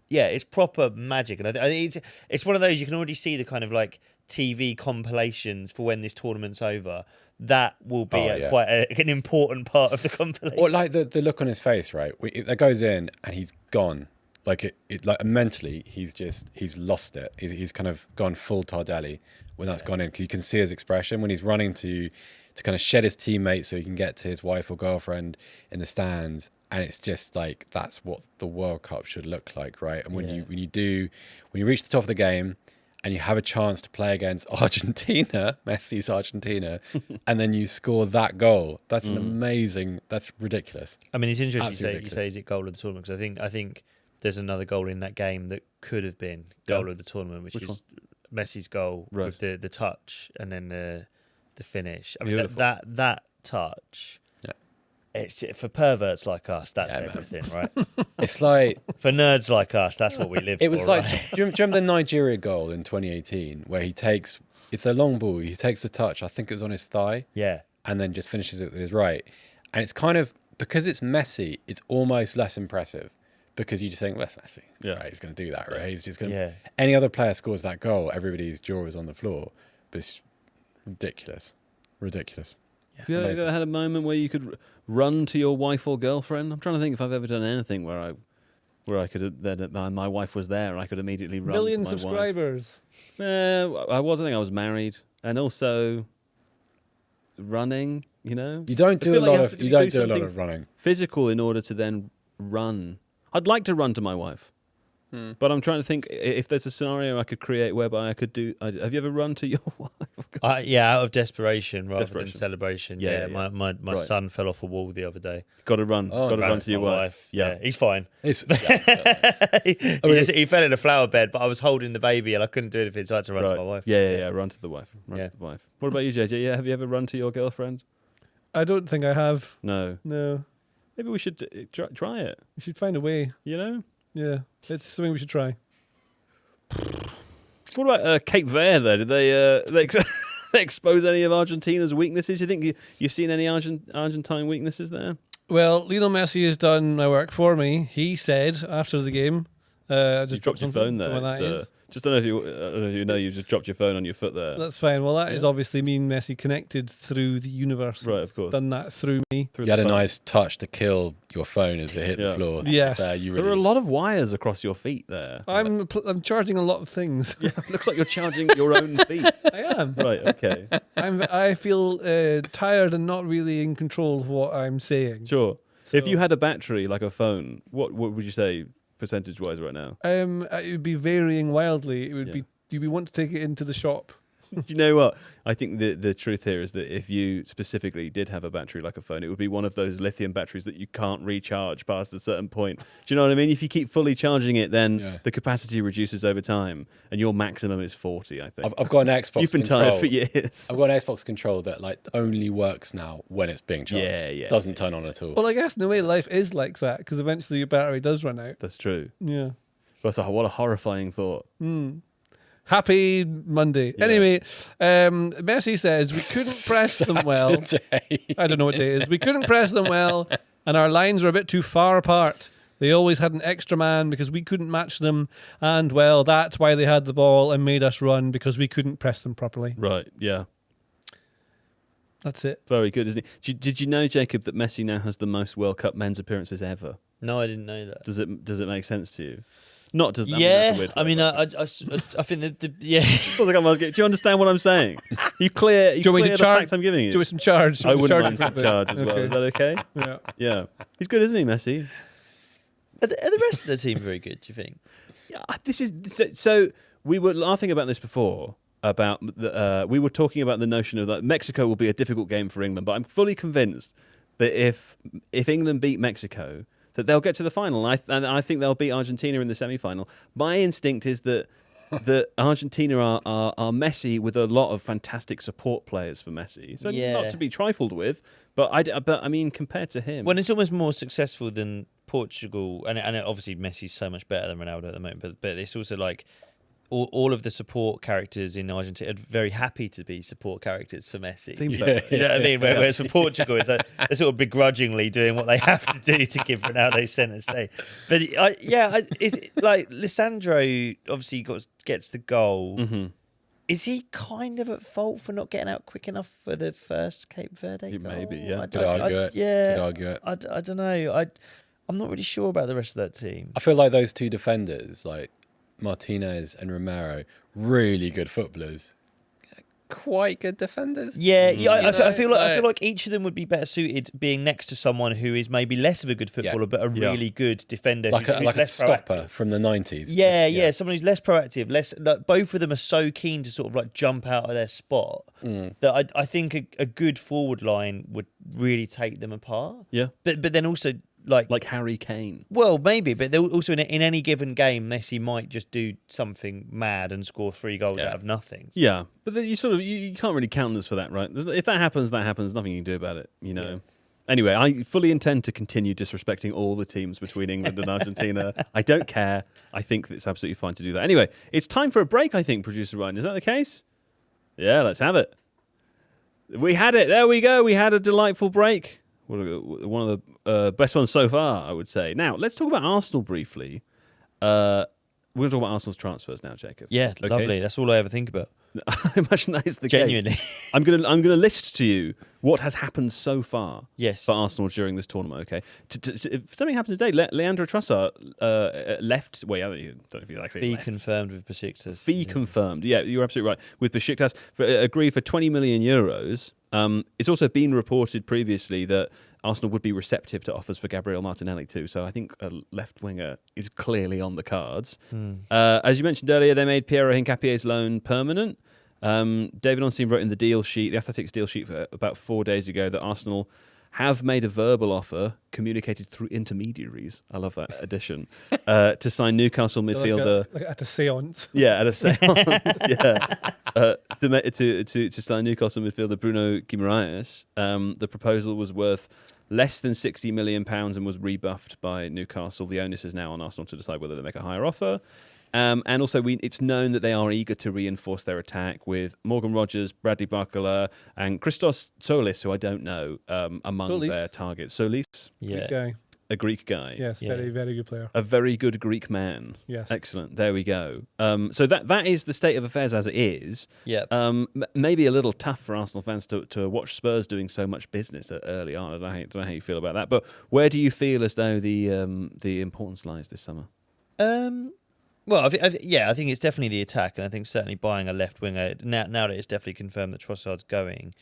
It's proper magic, and I think it's one of those you can already see the kind of like TV compilations for when this tournament's over. That will be quite an important part of the compilation. Or like the look on his face, right? That goes in and he's gone. Like like mentally, he's lost it. He's kind of gone full Tardelli when that's gone in, because you can see his expression when he's running to kind of shed his teammates so he can get to his wife or girlfriend in the stands. And it's just like, that's what the World Cup should look like, right? And when you reach the top of the game and you have a chance to play against Argentina, Messi's Argentina, and then you score that goal, that's an amazing, that's ridiculous. I mean, it's interesting you say is it goal of the tournament, because I think there's another goal in that game that could have been goal of the tournament, which is Messi's goal with the touch and then the finish. I mean, that touch... It's for perverts like us. That's everything, right? It's like for nerds like us. That's what we live for. It was like, right? do you remember the Nigeria goal in 2018 where it's a long ball. He takes the touch. I think it was on his thigh. Yeah, and then just finishes it with his right. And it's kind of, because it's Messi, it's almost less impressive, because you just think, well, that's Messi. Yeah, right, he's going to do that, right? He's just going to. Yeah. Any other player scores that goal, everybody's jaw is on the floor. But it's ridiculous. Have you ever had a moment where you could run to your wife or girlfriend? I'm trying to think if I've ever done anything where I could have, my wife was there and I could immediately run to my subscribers. Wife. I think I was married, and also running. You know, you don't do a lot of running physical in order to then run. I'd like to run to my wife. But I'm trying to think if there's a scenario I could create whereby I could do... Have you ever run to your wife? Out of desperation rather than celebration. Yeah. My son fell off a wall the other day. Got to run. Got to run to your wife. Yeah, he's fine. He fell in a flower bed, but I was holding the baby and I couldn't do anything, so I had to run to my wife. Yeah. Run to the wife. Run to the wife. What about you, JJ? Yeah, have you ever run to your girlfriend? I don't think I have. No. Maybe we should try it. We should find a way. You know? Yeah, it's something we should try. What about Cape Verde, though? Did they expose any of Argentina's weaknesses? You think you've seen any Argentine weaknesses there? Well, Lionel Messi has done my work for me. He said after the game... I just dropped your phone there. Just don't know if you know you just dropped your phone on your foot there. That's fine. Well, that is obviously me and Messi connected through the universe. Right, of course. Done that through me. You had a nice touch to kill your phone as it hit the floor. Yes. There are a lot of wires across your feet there. I'm charging a lot of things. Yeah, looks like you're charging your own feet. I am. Right, okay. I feel tired and not really in control of what I'm saying. Sure. So, if you had a battery like a phone, what would you say percentage-wise right now? It would be varying wildly. It would be. Do we want to take it into the shop? Do you know what? I think the truth here is that if you specifically did have a battery like a phone, it would be one of those lithium batteries that you can't recharge past a certain point. Do you know what I mean? If you keep fully charging it, then the capacity reduces over time, and your maximum is 40, I think. I've got an Xbox You've been tired for years. I've got an Xbox control that only works now when it's being charged. Yeah. Doesn't turn on at all. Well, I guess in a way life is like that, because eventually your battery does run out. That's true. Yeah. What a horrifying thought. Happy Monday. Yeah. Anyway, Messi says we couldn't press them well. I don't know what day it is. We couldn't press them well, and our lines were a bit too far apart. They always had an extra man because we couldn't match them, and well, that's why they had the ball and made us run, because we couldn't press them properly. Right, yeah. That's it. Very good, isn't he? Did you know, Jacob, that Messi now has the most World Cup men's appearances ever? No, I didn't know that. Does it make sense to you? Not does. Yeah, I mean, I think that yeah. Do you understand what I'm saying? You clear the facts I'm giving you. Do some charge. I wouldn't mind some charge as well. Is that okay? Yeah. Yeah. He's good, isn't he, Messi? Are the rest of the team very good? Do you think? Yeah. This is so. We were laughing about this before. We were talking about the notion of that Mexico will be a difficult game for England, but I'm fully convinced that if England beat Mexico, that they'll get to the final. And I think they'll beat Argentina in the semi-final. My instinct is that Argentina are Messi with a lot of fantastic support players for Messi. So not to be trifled with, but I mean compared to him, when it's almost more successful than Portugal, and obviously Messi's so much better than Ronaldo at the moment, but it's also like. All of the support characters in Argentina are very happy to be support characters for Messi. Seems like you know what I mean? Whereas for Portugal, it's like they're sort of begrudgingly doing what they have to do to give Ronaldo centre stage. But it's like Lisandro obviously gets the goal. Mm-hmm. Is he kind of at fault for not getting out quick enough for the first Cape Verde goal? Maybe, yeah. Could argue it. Yeah, Could argue it. I don't know. I'm not really sure about the rest of that team. I feel like those two defenders, like Martinez and Romero, really good footballers, quite good defenders. Yeah, I feel like each of them would be better suited being next to someone who is maybe less of a good footballer, but a really good defender, like who's a stopper from the 90s. Yeah, someone who's less proactive, less. Like, both of them are so keen to sort of like jump out of their spot that I think a good forward line would really take them apart. Yeah, but then also. Like Harry Kane. Well, maybe, but also in any given game, Messi might just do something mad and score 3 goals out of nothing. Yeah, but then you can't really count us for that, right? If that happens, that happens. Nothing you can do about it, you know. Yeah. Anyway, I fully intend to continue disrespecting all the teams between England and Argentina. I don't care. I think it's absolutely fine to do that. Anyway, it's time for a break, I think, Producer Ryan. Is that the case? Yeah, let's have it. We had it. There we go. We had a delightful break. One of the best ones so far, I would say. Now, let's talk about Arsenal briefly. We're going to talk about Arsenal's transfers now, Jacob. Yeah, okay? Lovely. That's all I ever think about. I imagine that is the Genuinely. case. I'm going to list to you what has happened so far for Arsenal during this tournament, okay? If something happened today, Leandro Trossard left... Well, I don't know if he actually Fee left. Confirmed with Besiktas. Fee confirmed. Yeah, you're absolutely right. With Besiktas, agreed for 20 million euros. It's also been reported previously that Arsenal would be receptive to offers for Gabriel Martinelli too. So I think a left winger is clearly on the cards. As you mentioned earlier, they made Piero Hincapie's loan permanent. David Onstein wrote in the Athletics deal sheet for about 4 days ago that Arsenal have made a verbal offer communicated through intermediaries. I love that addition. To sign Newcastle midfielder. Like at a seance. Yeah, at a seance. Yeah. To sign Newcastle midfielder Bruno Guimaraes. The proposal was worth less than £60 million and was rebuffed by Newcastle. The onus is now on Arsenal to decide whether they make a higher offer. And also, it's known that they are eager to reinforce their attack with Morgan Rogers, Bradley Barcola, and Christos Solis, who I don't know, among their targets. Solis? Greek guy. A Greek guy. Yes, very, very good player. A very good Greek man. Yes. Excellent. There we go. So that is the state of affairs as it is. Yeah. Maybe a little tough for Arsenal fans to watch Spurs doing so much business early on. I don't know how you feel about that. But where do you feel as though the importance lies this summer? Well, I think it's definitely the attack, and I think certainly buying a left winger now that it's definitely confirmed that Trossard's going.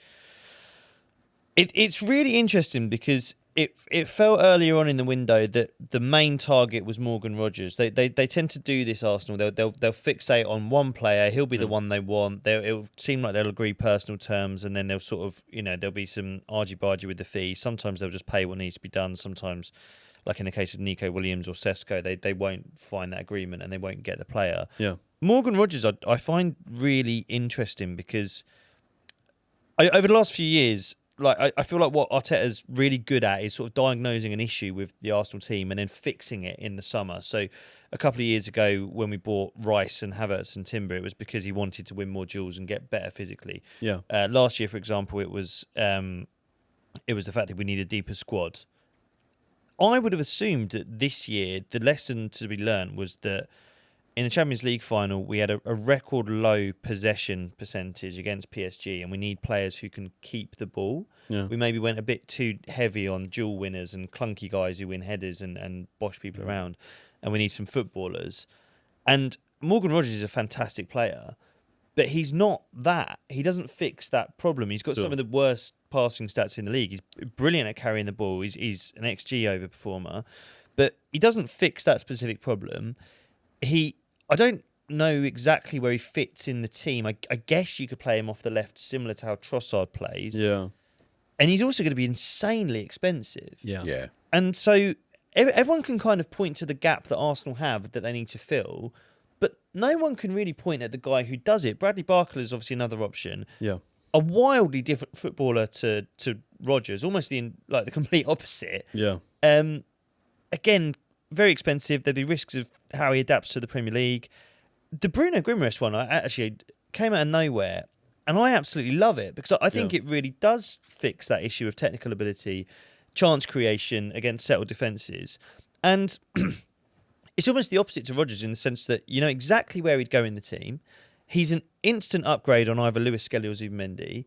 It's really interesting because it felt earlier on in the window that the main target was Morgan Rogers. They tend to do this, Arsenal. They'll fixate on one player. He'll be the one they want. It'll seem like they'll agree personal terms, and then they'll sort of there'll be some argy-bargy with the fee. Sometimes they'll just pay what needs to be done. Sometimes, like in the case of Nico Williams or Sesko, they won't find that agreement and they won't get the player. Yeah. Morgan Rogers, I find really interesting because over the last few years, like I feel like what Arteta's really good at is sort of diagnosing an issue with the Arsenal team and then fixing it in the summer. So a couple of years ago when we bought Rice and Havertz and Timber, it was because he wanted to win more duels and get better physically. Yeah. Last year, for example, it was the fact that we need a deeper squad. I would have assumed that this year the lesson to be learned was that in the Champions League final, we had a record low possession percentage against PSG, and we need players who can keep the ball. Yeah. We maybe went a bit too heavy on duel winners and clunky guys who win headers and bosh people around, and we need some footballers. And Morgan Rogers is a fantastic player, but he's not that. He doesn't fix that problem. He's got some of the worst passing stats in the league. He's brilliant at carrying the ball. He's an XG overperformer, but he doesn't fix that specific problem. I don't know exactly where he fits in the team. I guess you could play him off the left, similar to how Trossard plays. Yeah. And he's also going to be insanely expensive. Yeah. And so everyone can kind of point to the gap that Arsenal have that they need to fill, but no one can really point at the guy who does it. Bradley Barcola is obviously another option. Yeah. A wildly different footballer to Rodgers, almost the complete opposite. Yeah. Again, very expensive. There'd be risks of how he adapts to the Premier League. The Bruno Guimaraes one, I actually came out of nowhere, and I absolutely love it because I think it really does fix that issue of technical ability, chance creation against settled defences. And it's almost the opposite to Rodgers in the sense that you know exactly where he'd go in the team. He's an instant upgrade on either Lewis Skelly or Zubimendi.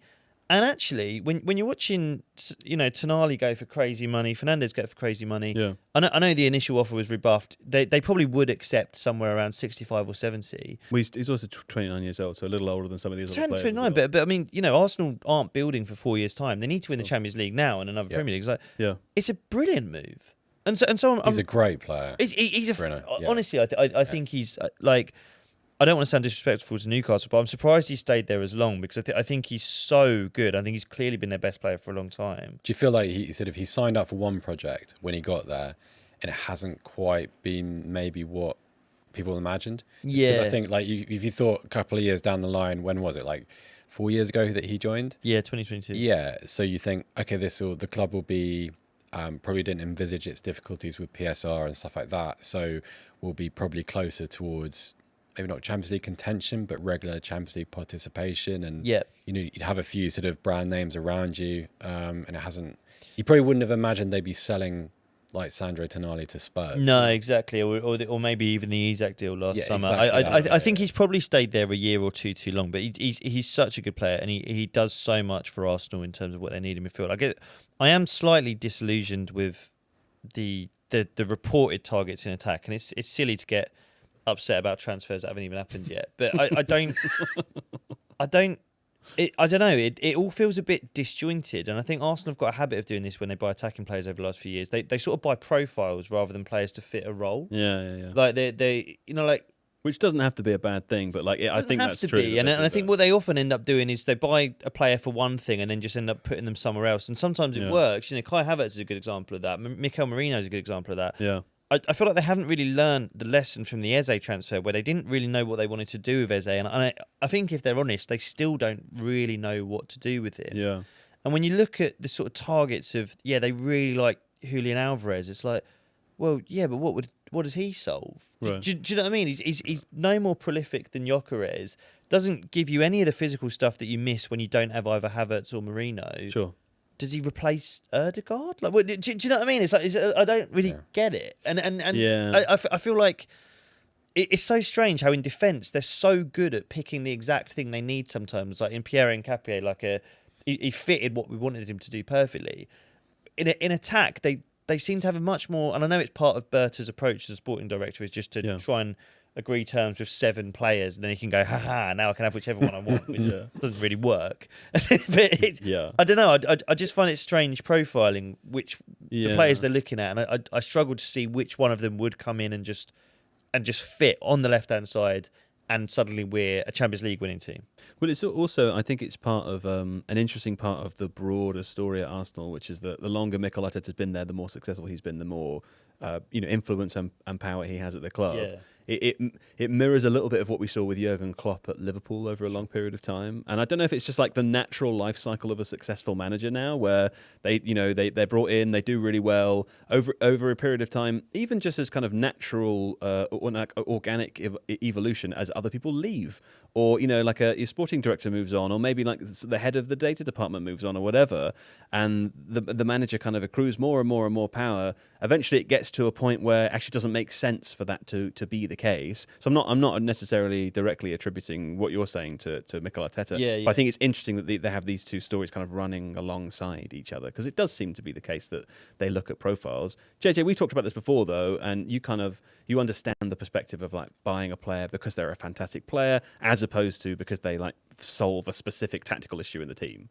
And actually, when you're watching, you know, Tonali go for crazy money, Fernandes go for crazy money. Yeah. I know the initial offer was rebuffed. They probably would accept somewhere around 65 or 70. Well, he's also 29 years old, so a little older than some of these other players. 29, but I mean, you know, Arsenal aren't building for 4 years' time. They need to win the Champions League now and another Premier League. It's a brilliant move. And so he's a great player. He's a Bruno, honestly, I think he's like. I don't want to sound disrespectful to Newcastle, but I'm surprised he stayed there as long because I think he's so good. I think he's clearly been their best player for a long time. Do you feel like he signed up for one project when he got there and it hasn't quite been maybe what people imagined? Because I think like if you thought a couple of years down the line, when was it? Like 4 years ago that he joined? Yeah, 2022. Yeah. So you think, okay, the club will be probably didn't envisage its difficulties with PSR and stuff like that. So we'll be probably closer towards maybe not Champions League contention, but regular Champions League participation. And, you know, you'd have a few sort of brand names around you. And it hasn't, you probably wouldn't have imagined they'd be selling like Sandro Tonali to Spurs. No, exactly. Or maybe even the Isaac deal last summer. Exactly I think he's probably stayed there a year or two too long, but he's such a good player and he does so much for Arsenal in terms of what they need in midfield. I am slightly disillusioned with the reported targets in attack, and it's silly to get upset about transfers that haven't even happened yet. But I don't know. It all feels a bit disjointed, and I think Arsenal have got a habit of doing this when they buy attacking players over the last few years. They sort of buy profiles rather than players to fit a role. Yeah. Like they you know, like, which doesn't have to be a bad thing, but like I think that's true. And I think what they often end up doing is they buy a player for one thing and then just end up putting them somewhere else. And sometimes it works. You know, Kai Havertz is a good example of that. Mikel Merino is a good example of that. Yeah. I feel like they haven't really learned the lesson from the Eze transfer, where they didn't really know what they wanted to do with Eze. And I think if they're honest, they still don't really know what to do with him. Yeah. And when you look at the sort of targets of, they really like Julian Alvarez, it's like, well, yeah, but what does he solve? Right. Do you know what I mean? He's no more prolific than Gyökeres. Doesn't give you any of the physical stuff that you miss when you don't have either Havertz or Merino. Sure. Does he replace Ødegaard? Like, do you know what I mean? It's like I don't really get it, and I feel like it's so strange how in defence they're so good at picking the exact thing they need sometimes. Like in Pierre Nkapie, he fitted what we wanted him to do perfectly. In attack, they seem to have a much more, and I know it's part of Berta's approach as a sporting director is just to try and agree terms with 7 players, and then he can go, now I can have whichever one I want, which doesn't really work. But I don't know, I just find it strange profiling which the players they're looking at, and I struggle to see which one of them would come in and just fit on the left-hand side, and suddenly we're a Champions League winning team. Well, it's also, I think it's part of an interesting part of the broader story at Arsenal, which is that the longer Mikel Arteta's been there, the more successful he's been, the more influence and power he has at the club. Yeah. It mirrors a little bit of what we saw with Jurgen Klopp at Liverpool over a long period of time. And I don't know if it's just like the natural life cycle of a successful manager now, where they're brought in, they do really well over a period of time, even just as kind of natural organic evolution as other people leave, or like your sporting director moves on, or maybe like the head of the data department moves on, or whatever, and the manager kind of accrues more and more and more power eventually it gets to a point where it actually doesn't make sense for that to be the case. So I'm not necessarily directly attributing what you're saying to Mikel Arteta. Yeah. But I think it's interesting that they have these two stories kind of running alongside each other, because it does seem to be the case that they look at profiles. JJ, we talked about this before though, and you understand the perspective of like buying a player because they're a fantastic player, as opposed to because they like solve a specific tactical issue in the team.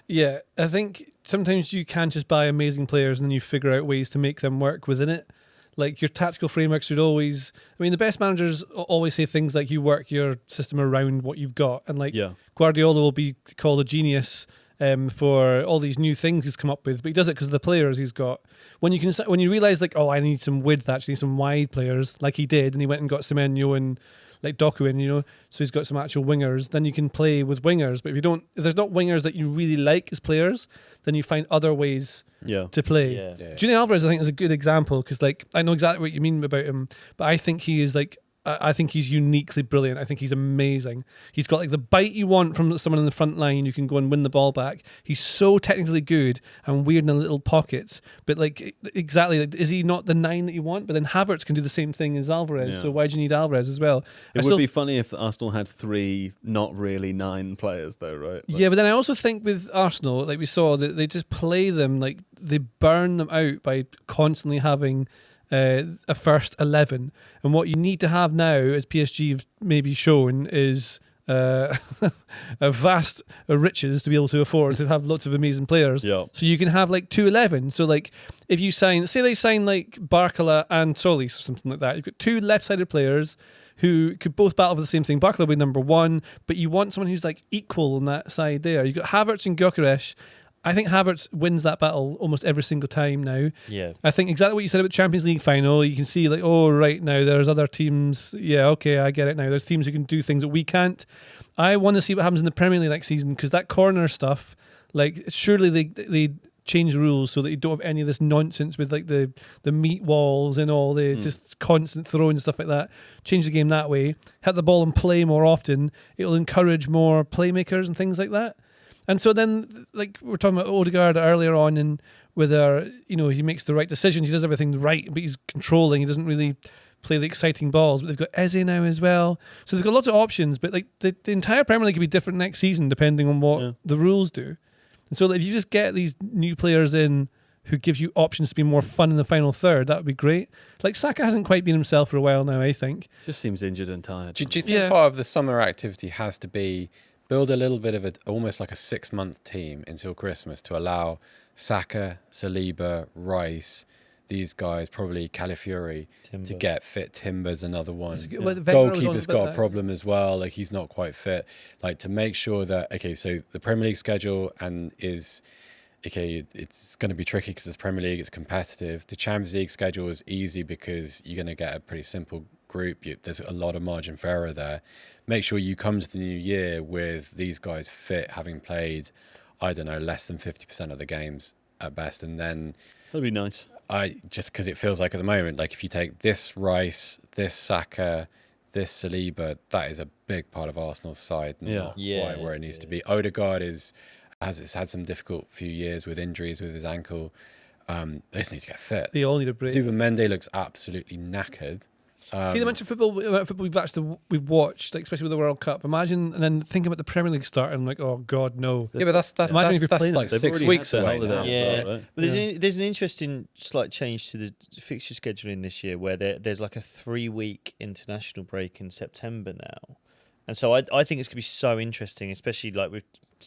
Yeah, I think sometimes you can just buy amazing players and then you figure out ways to make them work within it. Like your tactical framework should always, I mean, the best managers always say things like you work your system around what you've got. And like Guardiola will be called a genius for all these new things he's come up with, but he does it because of the players he's got. When you realise like, oh, I need some width, actually need some wide players, like he did, and he went and got Semenyo and like Doku in, so he's got some actual wingers, then you can play with wingers. But if there's not wingers that you really like as players, then you find other ways to play. Julian Alvarez, I think, is a good example, because like I know exactly what you mean about him, but I think he is like, I think he's uniquely brilliant. I think he's amazing. He's got like the bite you want from someone in the front line who can go and win the ball back. He's so technically good and weird in the little pockets. But like exactly, like, is he not the 9 that you want? But then Havertz can do the same thing as Alvarez. So why do you need Alvarez as well? It would be funny if Arsenal had 3 not really 9 players though, right? Yeah, but then I also think with Arsenal, like we saw, that they just play them, like they burn them out by constantly having a first 11, and what you need to have now, as PSG have maybe shown, is a vast riches to be able to afford to have lots of amazing players. So you can have like 2 11. So like if you say they sign like Barcola and Solis or something like that, you've got 2 left-sided players who could both battle for the same thing. Barcola will be number 1, but you want someone who's like equal on that side there. You've got Havertz and Gyökeres. I think Havertz wins that battle almost every single time now. Yeah. I think exactly what you said about the Champions League final. You can see like, oh, right now there's other teams. Yeah, okay, I get it now. There's teams who can do things that we can't. I want to see what happens in the Premier League next season, because that corner stuff, like surely they change the rules so that you don't have any of this nonsense with like the meat walls and all the just constant throwing and stuff like that. Change the game that way. Hit the ball and play more often. It'll encourage more playmakers and things like that. And so then, like we were talking about Odegaard earlier on, and whether he makes the right decisions, he does everything right, but he's controlling. He doesn't really play the exciting balls. But they've got Eze now as well, so they've got lots of options. But like the entire Premier League could be different next season depending on what the rules do. And so if you just get these new players in who give you options to be more fun in the final third, that would be great. Like Saka hasn't quite been himself for a while now, I think. Just seems injured and tired. Do you think part of the summer activity has to be build a little bit of almost like a 6-month team until Christmas to allow Saka, Saliba, Rice, these guys, probably Calafiori, to get fit. Timber's another one. Goalkeeper's got a problem as well. Like he's not quite fit. Like to make sure that, so the Premier League schedule it's going to be tricky because it's Premier League, it's competitive. The Champions League schedule is easy because you're going to get a pretty simple group. There's a lot of margin for error there. Make sure you come to the new year with these guys fit, having played, I don't know, less than 50% of the games at best. And then that'd be nice. Just because it feels like at the moment, like if you take this Rice, this Saka, this Saliba, that is a big part of Arsenal's side, not quite where it needs to be. Odegaard has had some difficult few years with injuries with his ankle. They just need to get fit. They all need a break. Zubimendi looks absolutely knackered. See the amount of football we've watched, like especially with the World Cup. Imagine, and then thinking about the Premier League starting, I'm like, oh God, no. Yeah, but that's like 6 weeks away now. Yeah, right? But there's an interesting slight change to the fixture scheduling this year, where there's like a 3-week international break in September now, and so I think it's going to be so interesting, especially like with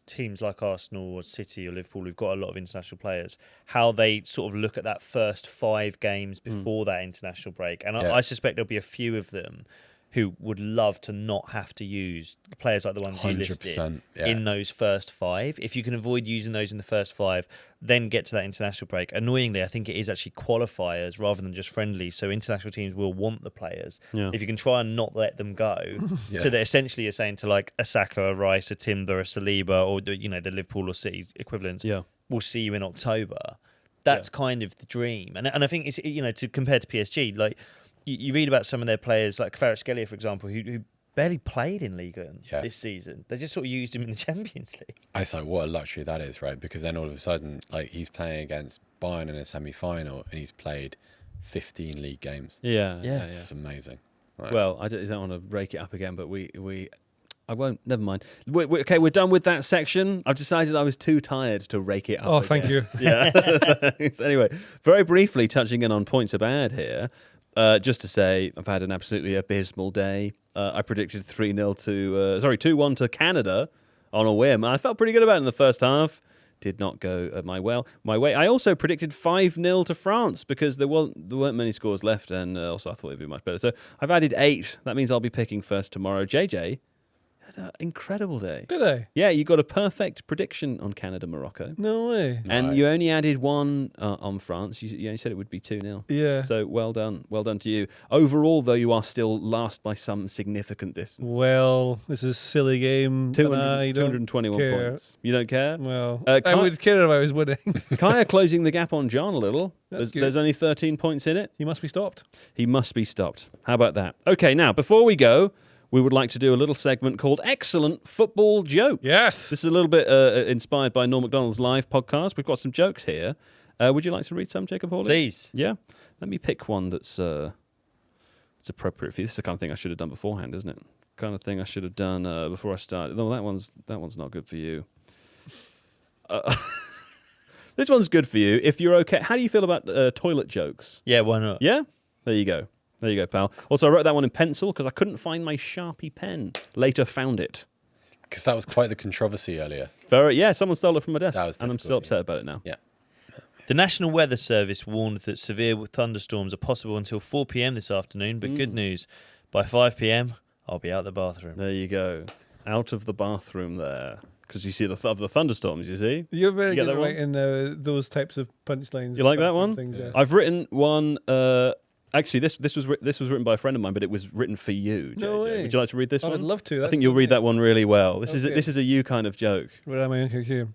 teams like Arsenal or City or Liverpool, who've got a lot of international players, how they sort of look at that first 5 games before that international break. And I suspect there'll be a few of them who would love to not have to use players like the ones you listed in those first 5. If you can avoid using those in the first 5, then get to that international break. Annoyingly, I think it is actually qualifiers rather than just friendly. So international teams will want the players. Yeah. If you can try and not let them go, so that essentially you're saying to like a Saka, a Rice, a Timber, a Saliba, or the Liverpool or City equivalents, we'll see you in October. That's kind of the dream. And I think it's to compare to PSG, like. You read about some of their players, like Kvaratskhelia, for example, who barely played in Liga this season. They just sort of used him in the Champions League. I thought, what a luxury that is, right? Because then all of a sudden, like, he's playing against Bayern in a semi-final, and he's played 15 league games. Yeah. It's amazing. Right. Well, I don't want to rake it up again, but I won't. Never mind. Okay, we're done with that section. I've decided I was too tired to rake it up. Oh, thank you. Yeah. Anyway, very briefly touching in on points are bad here. Just to say, I've had an absolutely abysmal day. I predicted 2-1 to Canada on a whim. I felt pretty good about it in the first half. Did not go my way. I also predicted 5-0 to France because there weren't many scores left, and also I thought it'd be much better. So I've added 8. That means I'll be picking first tomorrow. JJ had an incredible day. Did I? Yeah, you got a perfect prediction on Canada-Morocco. No way. And you only added 1 on France. You said it would be 2-0. Yeah. So well done. Well done to you. Overall, though, you are still last by some significant distance. Well, this is a silly game. 221 points. You don't care? Well, I would care if I was winning. Kaya closing the gap on John a little. That's good. There's only 13 points in it. He must be stopped. He must be stopped. How about that? Okay, now, before we go, we would like to do a little segment called Excellent Football Joke. Yes. This is a little bit inspired by Norm Macdonald's live podcast. We've got some jokes here. Would you like to read some, Jacob Hawley? Please. Yeah? Let me pick one that's appropriate for you. This is the kind of thing I should have done beforehand, isn't it? Kind of thing I should have done before I started. No, that one's not good for you. This one's good for you. If you're okay. How do you feel about toilet jokes? Yeah, why not? Yeah? There you go. There you go, pal. Also, I wrote that one in pencil because I couldn't find my Sharpie pen. Later found it. Because that was quite the controversy earlier. Someone stole it from my desk. That was and I'm still upset about it now. Yeah. The National Weather Service warned that severe thunderstorms are possible until 4 p.m. this afternoon, but good news, by 5 p.m, I'll be out the bathroom. There you go. Out of the bathroom there. Because you see the thunderstorms, you see? You're very You get good at that one? writing those types of punchlines. You like that one? Things, yeah. I've written one... Actually, this was written by a friend of mine, but it was written for you, JJ. No way. Would you like to read this I one? would love to. I think you'll read that one really well. This Okay. is a you kind of joke. Where am I on here?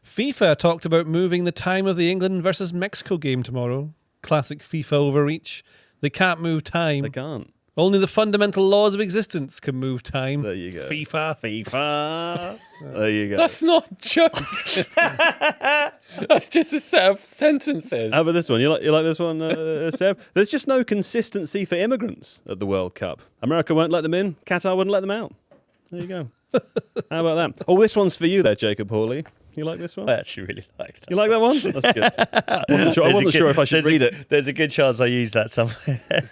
FIFA talked about moving the time of the England versus Mexico game tomorrow. Classic FIFA overreach. They can't move time. They can't. Only the fundamental laws of existence can move time. There you go. FIFA. There you go. That's not a joke. That's just a set of sentences. How about this one? You like this one, Seb? There's just no consistency for immigrants at the World Cup. America won't let them in. Qatar wouldn't let them out. There you go. How about that? Oh, this one's for you there, Jacob Hawley. You like this one? I actually really like that. You like that one? That's good. I wasn't sure if I should read it. There's a good chance I use that somewhere.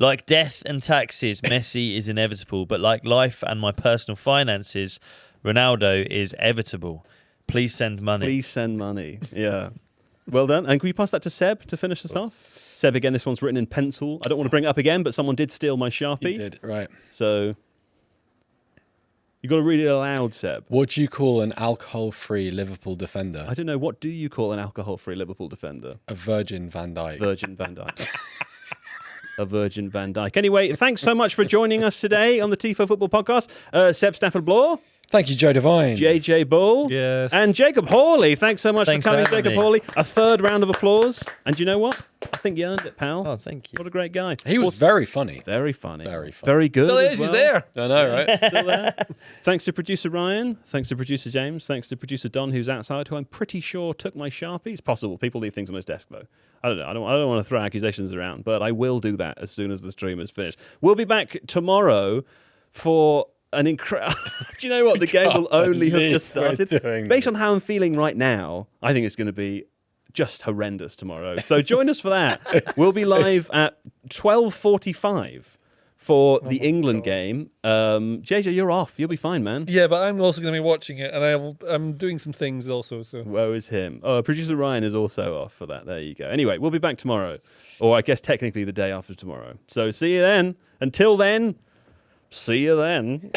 Like death and taxes, Messi is inevitable, but like life and my personal finances, Ronaldo is evitable. Please send money. Please send money. Yeah. Well done. And can we pass that to Seb to finish this off? Seb, again, this one's written in pencil. I don't want to bring it up again, but someone did steal my Sharpie. You did, right. So you got to read it aloud, Seb. What do you call an alcohol-free Liverpool defender? I don't know. What do you call an alcohol-free Liverpool defender? A Virgin Van Dijk. Virgin Van Dijk. A Virgin Van Dijk. Anyway, thanks so much for joining us today on the Tifo Football Podcast. Seb Stafford-Bloor. Thank you, Joe Devine. JJ Bull. Yes. And Jacob Hawley. Thanks so much Thanks for coming, for having Jacob me. Hawley. A third round of applause. And you know what? I think you earned it, pal. Oh, thank you. What a great guy. He was very funny. Very funny. Very funny. Very good. Still as is, well. he's there. I know, right? Still there. Thanks to producer Ryan. Thanks to producer James. Thanks to producer Don, who's outside, who I'm pretty sure took my Sharpie. It's possible. People leave things on his desk, though. I don't know. I don't want to throw accusations around, but I will do that as soon as the stream is finished. We'll be back tomorrow for an incredible... Do you know what? The game will only have just started. Based on how I'm feeling right now, I think it's going to be just horrendous tomorrow. So join us for that. We'll be live at 12:45 for the England game. JJ, you're off. You'll be fine, man. Yeah, but I'm also going to be watching it, and I'm doing some things also. So Woe is him. Oh, producer Ryan is also off for that. There you go. Anyway, we'll be back tomorrow. Or I guess technically the day after tomorrow. So see you then. Until then, see you then.